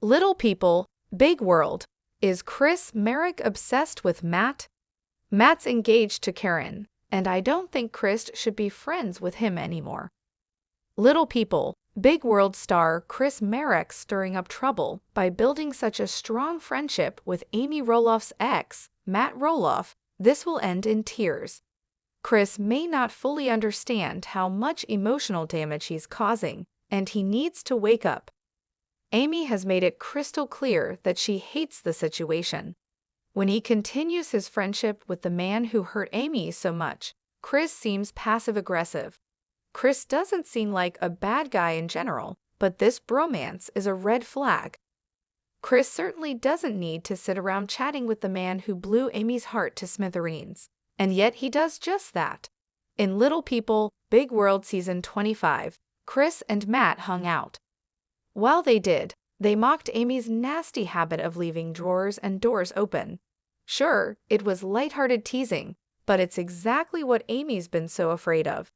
Little people, big world. Is Chris Marek obsessed with Matt? Matt's engaged to Caryn, and I don't think Chris should be friends with him anymore. Little people, big world star Chris Marek stirring up trouble by building such a strong friendship with Amy Roloff's ex, Matt Roloff. This will end in tears. Chris may not fully understand how much emotional damage he's causing, and he needs to wake up. Amy has made it crystal clear that she hates the situation. When he continues his friendship with the man who hurt Amy so much, Chris seems passive-aggressive. Chris doesn't seem like a bad guy in general, but this bromance is a red flag. Chris certainly doesn't need to sit around chatting with the man who blew Amy's heart to smithereens, and yet he does just that. In Little People, Big World Season 25, Chris and Matt hung out. While they did, they mocked Amy's nasty habit of leaving drawers and doors open. Sure, it was lighthearted teasing, but it's exactly what Amy's been so afraid of.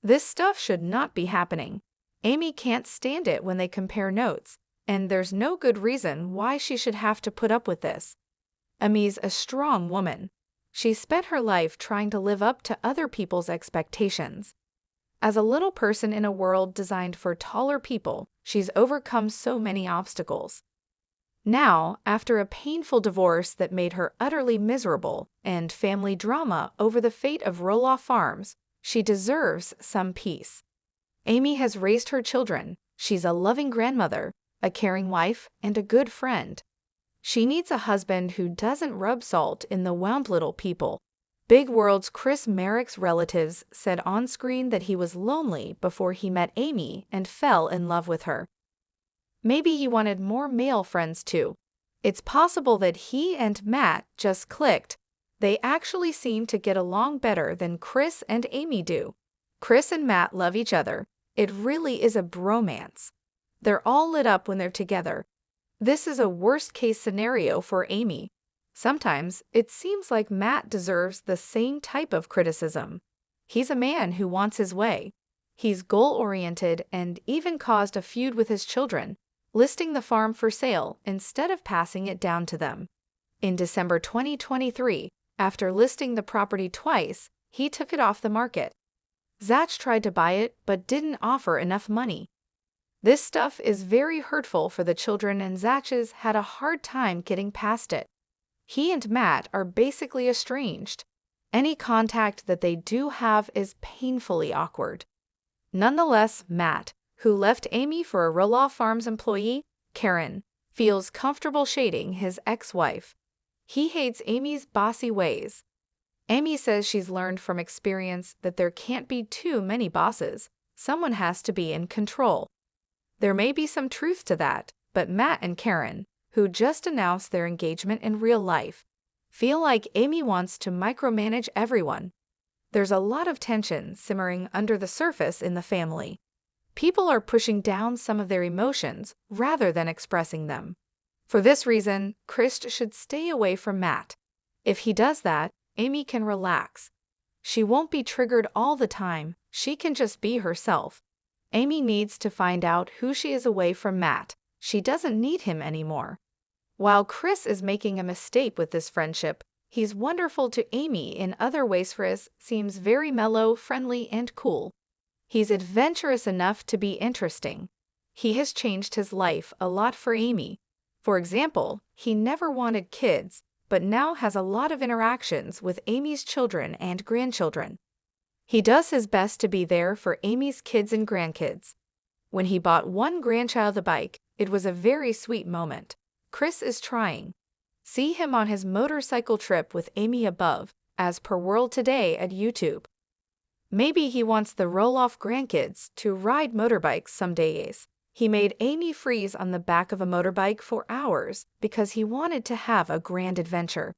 This stuff should not be happening. Amy can't stand it when they compare notes, and there's no good reason why she should have to put up with this. Amy's a strong woman. She spent her life trying to live up to other people's expectations. As a little person in a world designed for taller people, she's overcome so many obstacles. Now, after a painful divorce that made her utterly miserable and family drama over the fate of Roloff Farms, she deserves some peace. Amy has raised her children. She's a loving grandmother, a caring wife, and a good friend. She needs a husband who doesn't rub salt in the wound. Little people. Big World's Chris Marek's relatives said on screen that he was lonely before he met Amy and fell in love with her. Maybe he wanted more male friends too. It's possible that he and Matt just clicked. They actually seem to get along better than Chris and Amy do. Chris and Matt love each other. It really is a bromance. They're all lit up when they're together. This is a worst-case scenario for Amy. Sometimes it seems like Matt deserves the same type of criticism. He's a man who wants his way. He's goal-oriented and even caused a feud with his children, listing the farm for sale instead of passing it down to them. In December 2023, after listing the property twice, he took it off the market. Zach tried to buy it but didn't offer enough money. This stuff is very hurtful for the children, and Zach's had a hard time getting past it. He and Matt are basically estranged. Any contact that they do have is painfully awkward. Nonetheless, Matt, who left Amy for a Roloff Farms employee, Caryn, feels comfortable shading his ex-wife. He hates Amy's bossy ways. Amy says she's learned from experience that there can't be too many bosses. Someone has to be in control. There may be some truth to that, but Matt and Caryn, who just announced their engagement in real life, feel like Amy wants to micromanage everyone. There's a lot of tension simmering under the surface in the family. People are pushing down some of their emotions rather than expressing them. For this reason, Chris should stay away from Matt. If he does that, Amy can relax. She won't be triggered all the time. She can just be herself. Amy needs to find out who she is away from Matt. She doesn't need him anymore. While Chris is making a mistake with this friendship, he's wonderful to Amy in other ways. Chris seems very mellow, friendly, and cool. He's adventurous enough to be interesting. He has changed his life a lot for Amy. For example, he never wanted kids, but now has a lot of interactions with Amy's children and grandchildren. He does his best to be there for Amy's kids and grandkids. When he bought one grandchild a bike, it was a very sweet moment. Chris is trying. See him on his motorcycle trip with Amy above, as per World Today at YouTube. Maybe he wants the Roloff grandkids to ride motorbikes some days. He made Amy freeze on the back of a motorbike for hours because he wanted to have a grand adventure.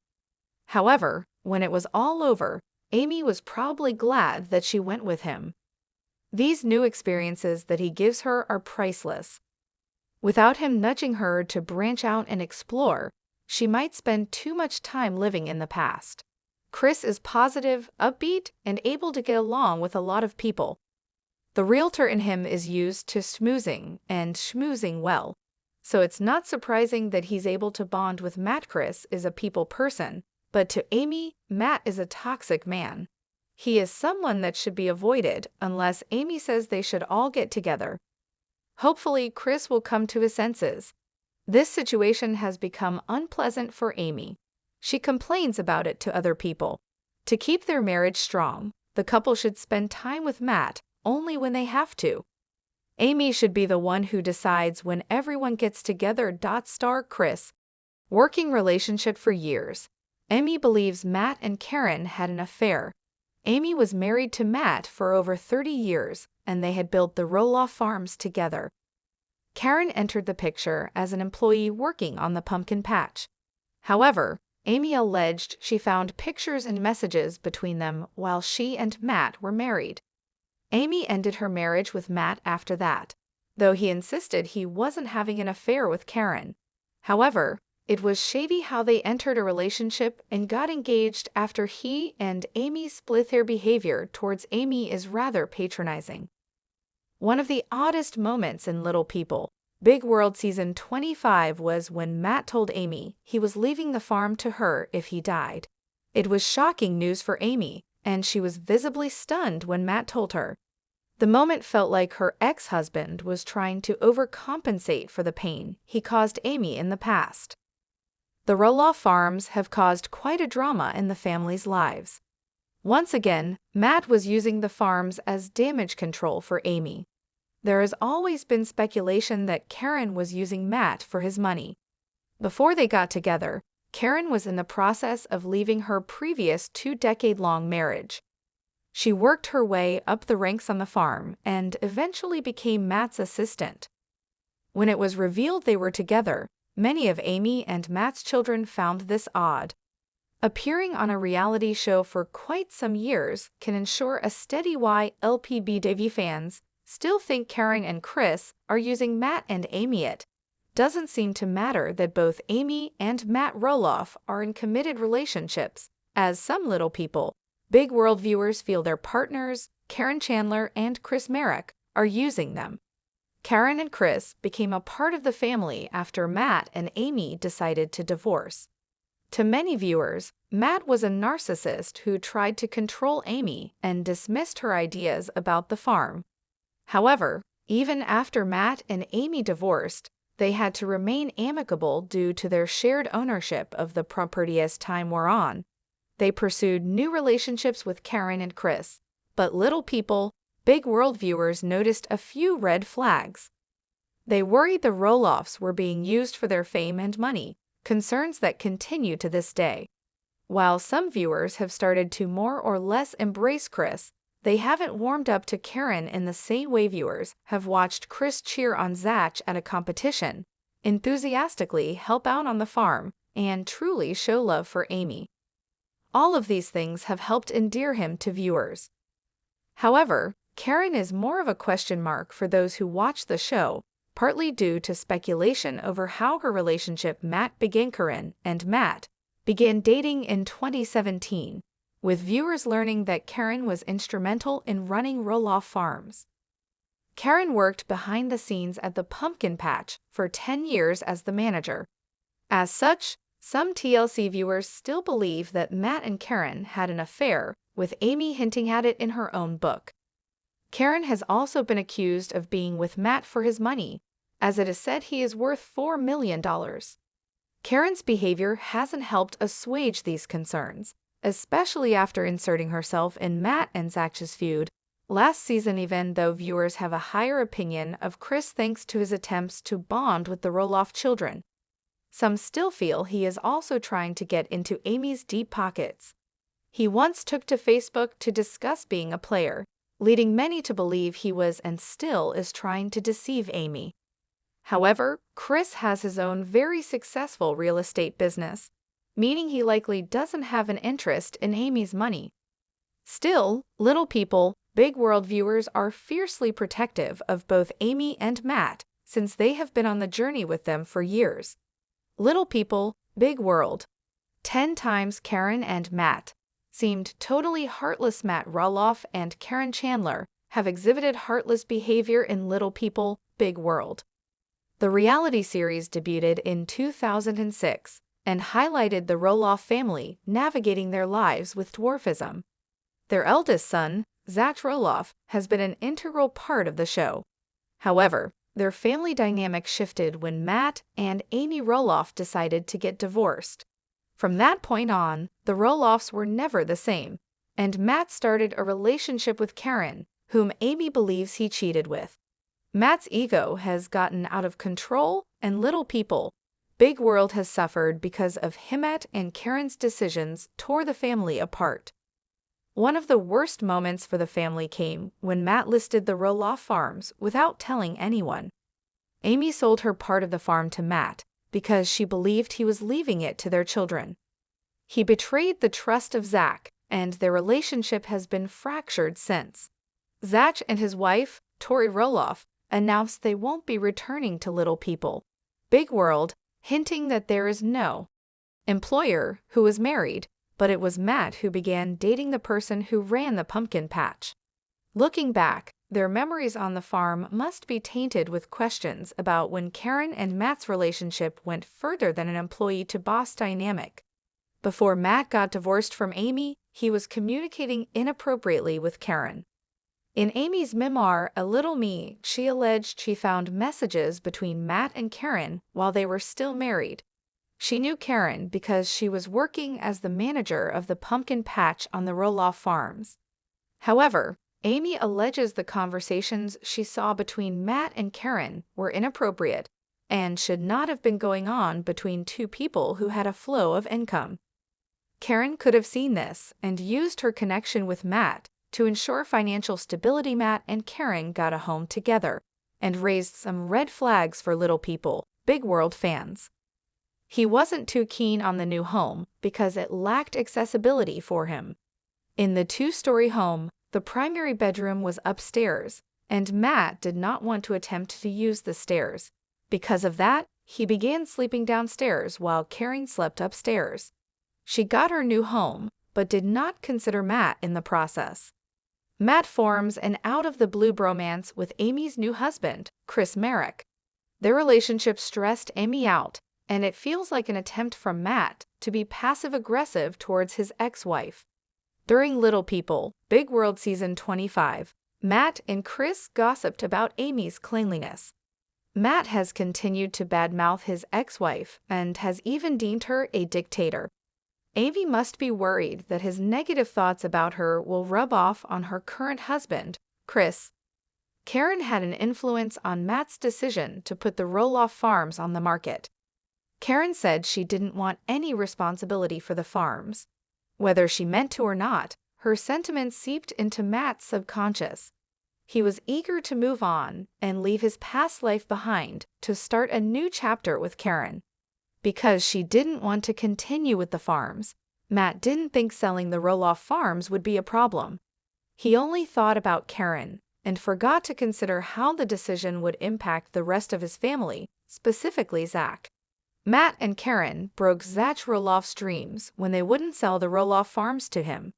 However, when it was all over, Amy was probably glad that she went with him. These new experiences that he gives her are priceless. Without him nudging her to branch out and explore, she might spend too much time living in the past. Chris is positive, upbeat, and able to get along with a lot of people. The realtor in him is used to smoozing and schmoozing well. so it's not surprising that he's able to bond with Matt. Chris is a people person, but to Amy, Matt is a toxic man. He is someone that should be avoided unless Amy says they should all get together. Hopefully, Chris will come to his senses. This situation has become unpleasant for Amy. She complains about it to other people. To keep their marriage strong, the couple should spend time with Matt only when they have to. Amy should be the one who decides when everyone gets together. Star Chris. Working relationship for years. Amy believes Matt and Caryn had an affair. Amy was married to Matt for over 30 years, and they had built the Roloff farms together. Caryn entered the picture as an employee working on the pumpkin patch. However, Amy alleged she found pictures and messages between them while she and Matt were married. Amy ended her marriage with Matt after that, though he insisted he wasn't having an affair with Caryn. However, it was shady how they entered a relationship and got engaged after he and Amy split. Their behavior towards Amy is rather patronizing. One of the oddest moments in Little People, Big World Season 25 was when Matt told Amy he was leaving the farm to her if he died. It was shocking news for Amy, and she was visibly stunned when Matt told her. The moment felt like her ex-husband was trying to overcompensate for the pain he caused Amy in the past. The Roloff farms have caused quite a drama in the family's lives. Once again, Matt was using the farms as damage control for Amy. There has always been speculation that Caryn was using Matt for his money. Before they got together, Caryn was in the process of leaving her previous 2-decade-long marriage. She worked her way up the ranks on the farm and eventually became Matt's assistant. When it was revealed they were together, many of Amy and Matt's children found this odd. Appearing on a reality show for quite some years can ensure a steady YLPBTV fans still think Caryn and Chris are using Matt and Amy. It doesn't seem to matter that both Amy and Matt Roloff are in committed relationships, as some Little People, Big World viewers feel their partners, Caryn Chandler and Chris Marek, are using them. Caryn and Chris became a part of the family after Matt and Amy decided to divorce. To many viewers, Matt was a narcissist who tried to control Amy and dismissed her ideas about the farm. However, even after Matt and Amy divorced, they had to remain amicable due to their shared ownership of the property. As time wore on, they pursued new relationships with Caryn and Chris, but Little People, Big World viewers noticed a few red flags. They worried the Roloffs were being used for their fame and money, concerns that continue to this day. While some viewers have started to more or less embrace Chris, they haven't warmed up to Caryn in the same way viewers have watched Chris cheer on Zach at a competition, enthusiastically help out on the farm, and truly show love for Amy. All of these things have helped endear him to viewers. However, Caryn is more of a question mark for those who watch the show, partly due to speculation over how her relationship Caryn and Matt began dating in 2017, with viewers learning that Caryn was instrumental in running Roloff farms. Caryn worked behind the scenes at the pumpkin patch for 10 years as the manager. As such, some TLC viewers still believe that Matt and Caryn had an affair, with Amy hinting at it in her own book. Caryn has also been accused of being with Matt for his money, as it is said he is worth $4 million. Caryn's behavior hasn't helped assuage these concerns, especially after inserting herself in Matt and Zach's feud last season, even though viewers have a higher opinion of Chris thanks to his attempts to bond with the Roloff children. Some still feel he is also trying to get into Amy's deep pockets. He once took to Facebook to discuss being a player, leading many to believe he was and still is trying to deceive Amy. However, Chris has his own very successful real estate business, meaning he likely doesn't have an interest in Amy's money. Still, Little People, Big World viewers are fiercely protective of both Amy and Matt since they have been on the journey with them for years. Little People, Big World. 10 times Caryn and Matt seemed totally heartless. Matt Roloff and Caryn Chandler have exhibited heartless behavior in Little People, Big World. The reality series debuted in 2006 and highlighted the Roloff family navigating their lives with dwarfism. Their eldest son, Zach Roloff, has been an integral part of the show. However, their family dynamic shifted when Matt and Amy Roloff decided to get divorced. From that point on, the Roloffs were never the same, and Matt started a relationship with Caryn, whom Amy believes he cheated with. Matt's ego has gotten out of control, and Little People, Big World has suffered because of Matt and Caryn's decisions tore the family apart. One of the worst moments for the family came when Matt listed the Roloff farms without telling anyone. Amy sold her part of the farm to Matt because she believed he was leaving it to their children. He betrayed the trust of Zach, and their relationship has been fractured since. Zach and his wife, Tori Roloff, announced they won't be returning to Little People, Big World, hinting that there is no employer who was married, but it was Matt who began dating the person who ran the pumpkin patch. Looking back, their memories on the farm must be tainted with questions about when Caryn and Matt's relationship went further than an employee-to-boss dynamic. Before Matt got divorced from Amy, he was communicating inappropriately with Caryn. In Amy's memoir, A Little Me, she alleged she found messages between Matt and Caryn while they were still married. She knew Caryn because she was working as the manager of the pumpkin patch on the Roloff farms. However, Amy alleges the conversations she saw between Matt and Caryn were inappropriate and should not have been going on between two people who had a flow of income. Caryn could have seen this and used her connection with Matt to ensure financial stability. Matt and Caryn got a home together and raised some red flags for Little People, Big World fans. He wasn't too keen on the new home because it lacked accessibility for him. In the two-story home, the primary bedroom was upstairs, and Matt did not want to attempt to use the stairs. Because of that, he began sleeping downstairs while Caryn slept upstairs. She got her new home, but did not consider Matt in the process. Matt forms an out-of-the-blue bromance with Amy's new husband, Marek. Their relationship stressed Amy out, and it feels like an attempt from Matt to be passive-aggressive towards his ex-wife. During Little People, Big World Season 25, Matt and Chris gossiped about Amy's cleanliness. Matt has continued to badmouth his ex-wife and has even deemed her a dictator. Amy must be worried that his negative thoughts about her will rub off on her current husband, Chris. Caryn had an influence on Matt's decision to put the Roloff farms on the market. Caryn said she didn't want any responsibility for the farms. Whether she meant to or not, her sentiments seeped into Matt's subconscious. He was eager to move on and leave his past life behind to start a new chapter with Caryn. Because she didn't want to continue with the farms, Matt didn't think selling the Roloff farms would be a problem. He only thought about Caryn and forgot to consider how the decision would impact the rest of his family, specifically Zach. Matt and Caryn broke Zach Roloff's dreams when they wouldn't sell the Roloff farms to him.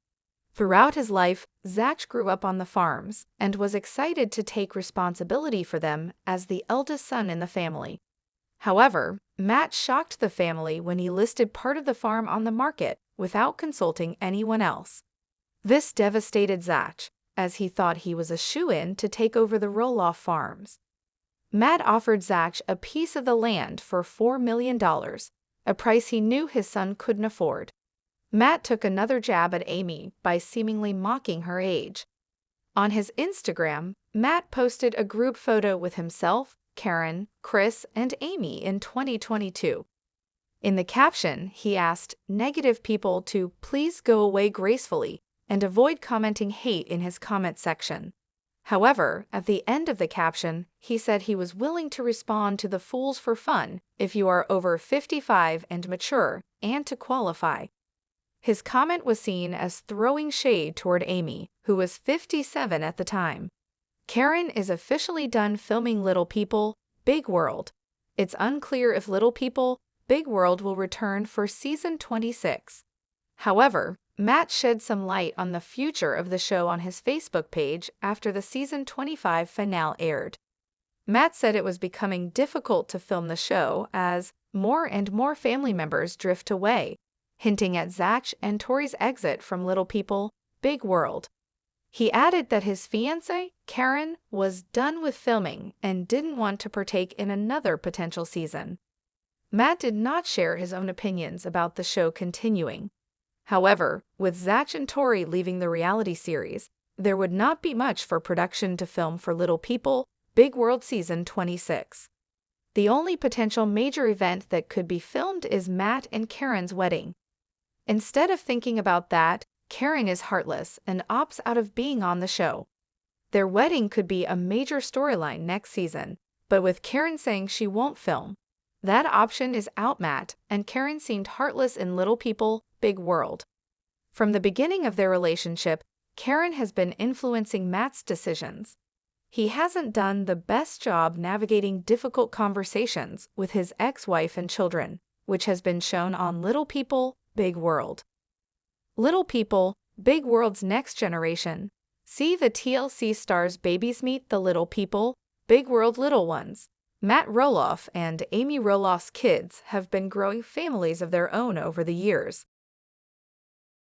Throughout his life, Zach grew up on the farms and was excited to take responsibility for them as the eldest son in the family. However, Matt shocked the family when he listed part of the farm on the market without consulting anyone else. This devastated Zach, as he thought he was a shoo-in to take over the Roloff farms. Matt offered Zach a piece of the land for $4 million, a price he knew his son couldn't afford. Matt took another jab at Amy by seemingly mocking her age. On his Instagram, Matt posted a group photo with himself, Caryn, Chris, and Amy in 2022. In the caption, he asked negative people to please go away gracefully and avoid commenting hate in his comment section. However, at the end of the caption, he said he was willing to respond to the fools for fun if you are over 55 and mature and to qualify. His comment was seen as throwing shade toward Amy, who was 57 at the time. Caryn is officially done filming Little People, Big World. It's unclear if Little People, Big World will return for Season 26. However, Matt shed some light on the future of the show on his Facebook page after the Season 25 finale aired. Matt said it was becoming difficult to film the show as more and more family members drift away, hinting at Zach and Tori's exit from Little People, Big World. He added that his fiancée, Caryn, was done with filming and didn't want to partake in another potential season. Matt did not share his own opinions about the show continuing. However, with Zach and Tori leaving the reality series, there would not be much for production to film for Little People, Big World Season 26. The only potential major event that could be filmed is Matt and Caryn's wedding. Instead of thinking about that, Caryn is heartless and opts out of being on the show. Their wedding could be a major storyline next season, but with Caryn saying she won't film, that option is out. Matt and Caryn seemed heartless in Little People, Big World. From the beginning of their relationship, Caryn has been influencing Matt's decisions. He hasn't done the best job navigating difficult conversations with his ex-wife and children, which has been shown on Little People, Big World. Little People, Big World's next generation. See the TLC stars' babies meet the Little People, Big World little ones. Matt Roloff and Amy Roloff's kids have been growing families of their own over the years.